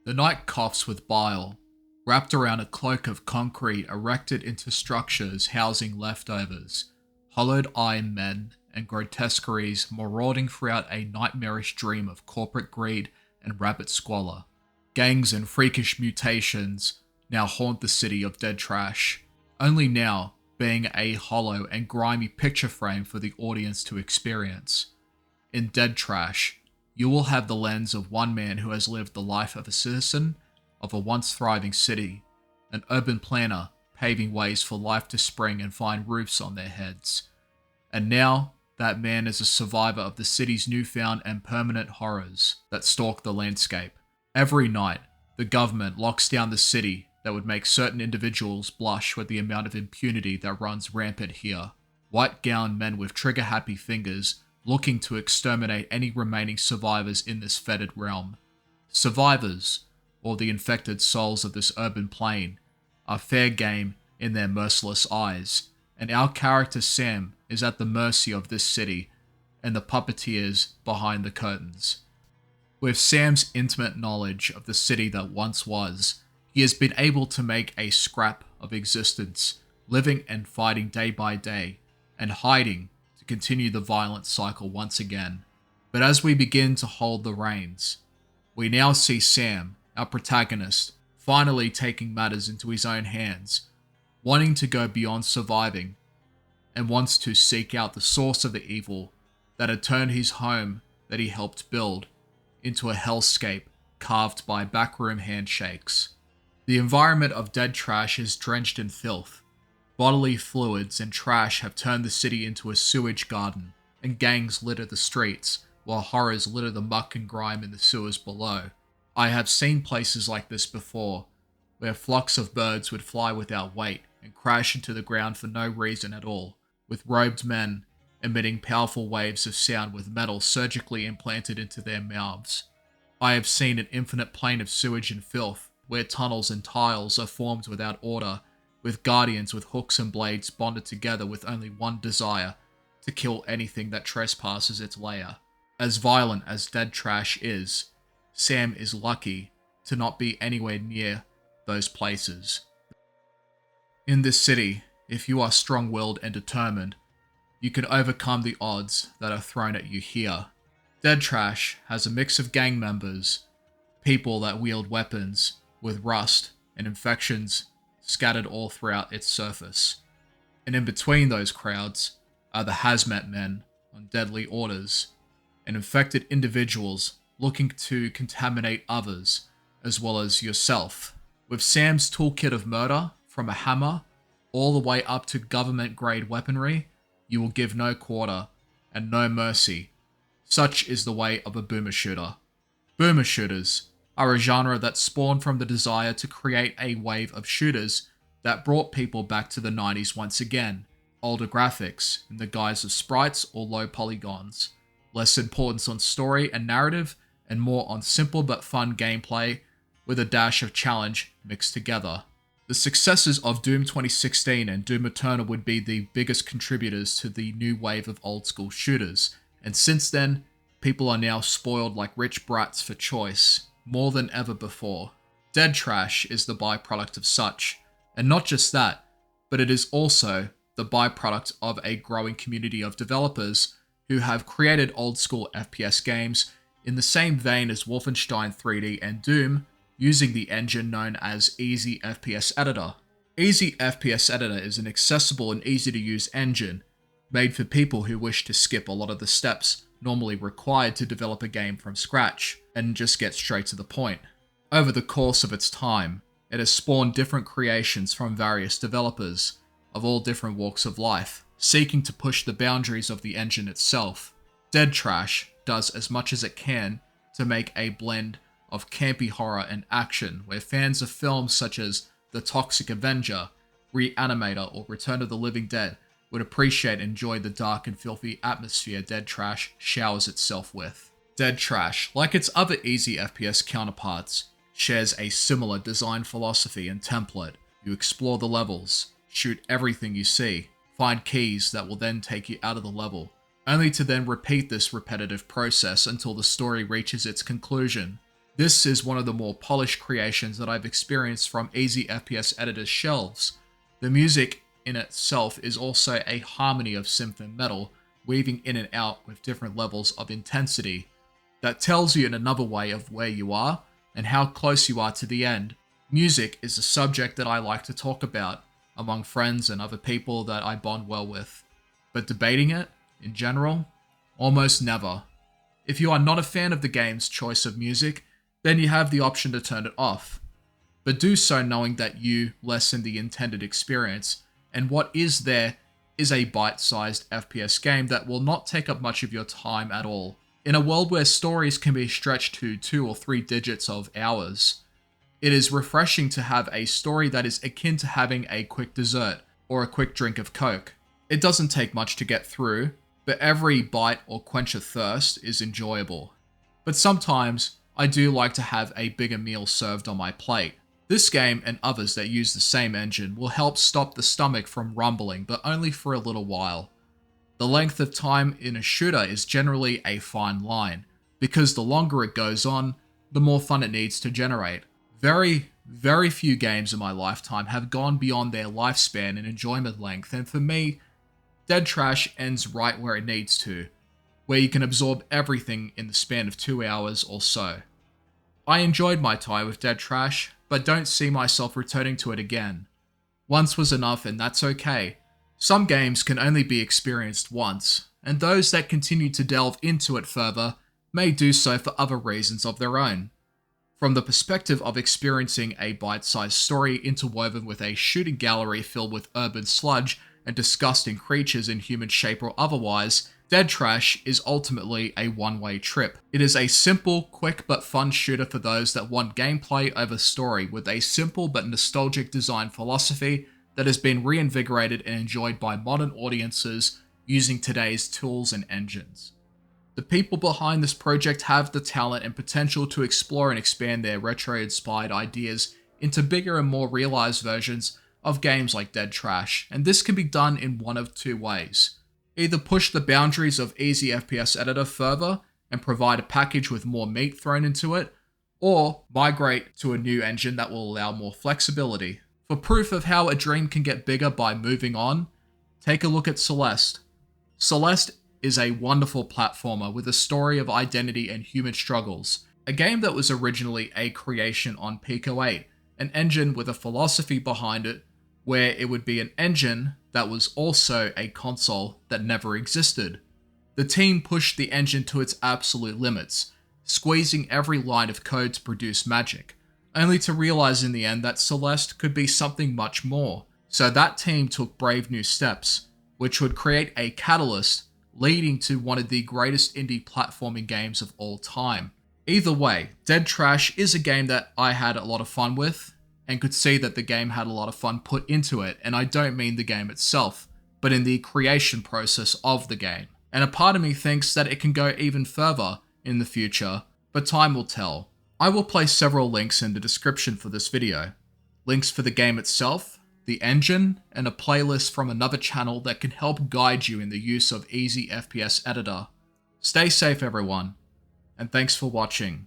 The night coughs with bile, wrapped around a cloak of concrete erected into structures housing leftovers, hollowed iron men, and grotesqueries marauding throughout a nightmarish dream of corporate greed and rabbit squalor. Gangs and freakish mutations now haunt the city of dead trash, only now being a hollow and grimy picture frame for the audience to experience. In Dead Trash, you will have the lens of one man who has lived the life of a citizen of a once thriving city, an urban planner paving ways for life to spring and find roofs on their heads. And now, that man is a survivor of the city's newfound and permanent horrors that stalk the landscape. Every night, the government locks down the city that would make certain individuals blush with the amount of impunity that runs rampant here. White-gowned men with trigger-happy fingers looking to exterminate any remaining survivors in this fetid realm. Survivors, or the infected souls of this urban plane, are fair game in their merciless eyes, and our character Sam is at the mercy of this city and the puppeteers behind the curtains. With Sam's intimate knowledge of the city that once was, he has been able to make a scrap of existence, living and fighting day by day, and hiding to continue the violent cycle once again. But as we begin to hold the reins, we now see Sam, our protagonist, finally taking matters into his own hands, wanting to go beyond surviving, and wants to seek out the source of the evil that had turned his home that he helped build into a hellscape carved by backroom handshakes. The environment of Dead Trash is drenched in filth. Bodily fluids and trash have turned the city into a sewage garden, and gangs litter the streets, while horrors litter the muck and grime in the sewers below. I have seen places like this before, where flocks of birds would fly without weight and crash into the ground for no reason at all, with robed men emitting powerful waves of sound with metal surgically implanted into their mouths. I have seen an infinite plane of sewage and filth, where tunnels and tiles are formed without order, with guardians with hooks and blades bonded together with only one desire, to kill anything that trespasses its lair. As violent as Dead Trash is, Sam is lucky to not be anywhere near those places. In this city, if you are strong-willed and determined, you can overcome the odds that are thrown at you here. Dead Trash has a mix of gang members, people that wield weapons, with rust and infections scattered all throughout its surface. And in between those crowds are the hazmat men on deadly orders, and infected individuals looking to contaminate others, as well as yourself. With Sam's toolkit of murder, from a hammer all the way up to government-grade weaponry, you will give no quarter and no mercy. Such is the way of a boomer shooter. Boomer shooters are a genre that spawned from the desire to create a wave of shooters that brought people back to the 90s once again. Older graphics in the guise of sprites or low polygons, less importance on story and narrative, and more on simple but fun gameplay with a dash of challenge mixed together. The successes of Doom 2016 and Doom Eternal would be the biggest contributors to the new wave of old school shooters, and since then, people are now spoiled like rich brats for choice, more than ever before. Dead Trash is the byproduct of such, and not just that, but it is also the byproduct of a growing community of developers who have created old school FPS games in the same vein as Wolfenstein 3D and Doom, using the engine known as Easy FPS Editor. Easy FPS Editor is an accessible and easy to use engine, made for people who wish to skip a lot of the steps normally required to develop a game from scratch, and just get straight to the point. Over the course of its time, it has spawned different creations from various developers, of all different walks of life, seeking to push the boundaries of the engine itself. Dead Trash does as much as it can to make a blend of campy horror and action, where fans of films such as The Toxic Avenger, Reanimator, or Return of the Living Dead would appreciate and enjoy the dark and filthy atmosphere Dead Trash showers itself with. Dead Trash, like its other easy FPS counterparts, shares a similar design philosophy and template. You explore the levels, shoot everything you see, find keys that will then take you out of the level, only to then repeat this repetitive process until the story reaches its conclusion. This is one of the more polished creations that I've experienced from easy FPS editors' shelves. The music in itself is also a harmony of synth and metal, weaving in and out with different levels of intensity. That tells you in another way of where you are and how close you are to the end. Music is a subject that I like to talk about among friends and other people that I bond well with. But debating it, in general, almost never. If you are not a fan of the game's choice of music, then you have the option to turn it off. But do so knowing that you lessen the intended experience, and what is there is a bite-sized FPS game that will not take up much of your time at all. In a world where stories can be stretched to 2 or 3 digits of hours, it is refreshing to have a story that is akin to having a quick dessert or a quick drink of Coke. It doesn't take much to get through, but every bite or quench of thirst is enjoyable. But sometimes, I do like to have a bigger meal served on my plate. This game and others that use the same engine will help stop the stomach from rumbling, but only for a little while. The length of time in a shooter is generally a fine line, because the longer it goes on, the more fun it needs to generate. Very few games in my lifetime have gone beyond their lifespan and enjoyment length, and for me, Dead Trash ends right where it needs to, where you can absorb everything in the span of 2 hours or so. I enjoyed my time with Dead Trash, but don't see myself returning to it again. Once was enough, and that's okay. Some games can only be experienced once, and those that continue to delve into it further may do so for other reasons of their own. From the perspective of experiencing a bite-sized story interwoven with a shooting gallery filled with urban sludge and disgusting creatures in human shape or otherwise, Dead Trash is ultimately a one-way trip. It is a simple, quick but fun shooter for those that want gameplay over story, with a simple but nostalgic design philosophy that has been reinvigorated and enjoyed by modern audiences using today's tools and engines. The people behind this project have the talent and potential to explore and expand their retro-inspired ideas into bigger and more realized versions of games like Dead Trash, and this can be done in one of 2 ways. Either push the boundaries of easy FPS editor further and provide a package with more meat thrown into it, or migrate to a new engine that will allow more flexibility. For proof of how a dream can get bigger by moving on, take a look at Celeste. Celeste is a wonderful platformer with a story of identity and human struggles, a game that was originally a creation on Pico 8, an engine with a philosophy behind it where it would be an engine that was also a console that never existed. The team pushed the engine to its absolute limits, squeezing every line of code to produce magic, only to realize in the end that Celeste could be something much more. So that team took brave new steps, which would create a catalyst leading to one of the greatest indie platforming games of all time. Either way, Dead Trash is a game that I had a lot of fun with, and could see that the game had a lot of fun put into it, and I don't mean the game itself, but in the creation process of the game. And a part of me thinks that it can go even further in the future, but time will tell. I will place several links in the description for this video. Links for the game itself, the engine, and a playlist from another channel that can help guide you in the use of easy FPS editor. Stay safe everyone, and thanks for watching.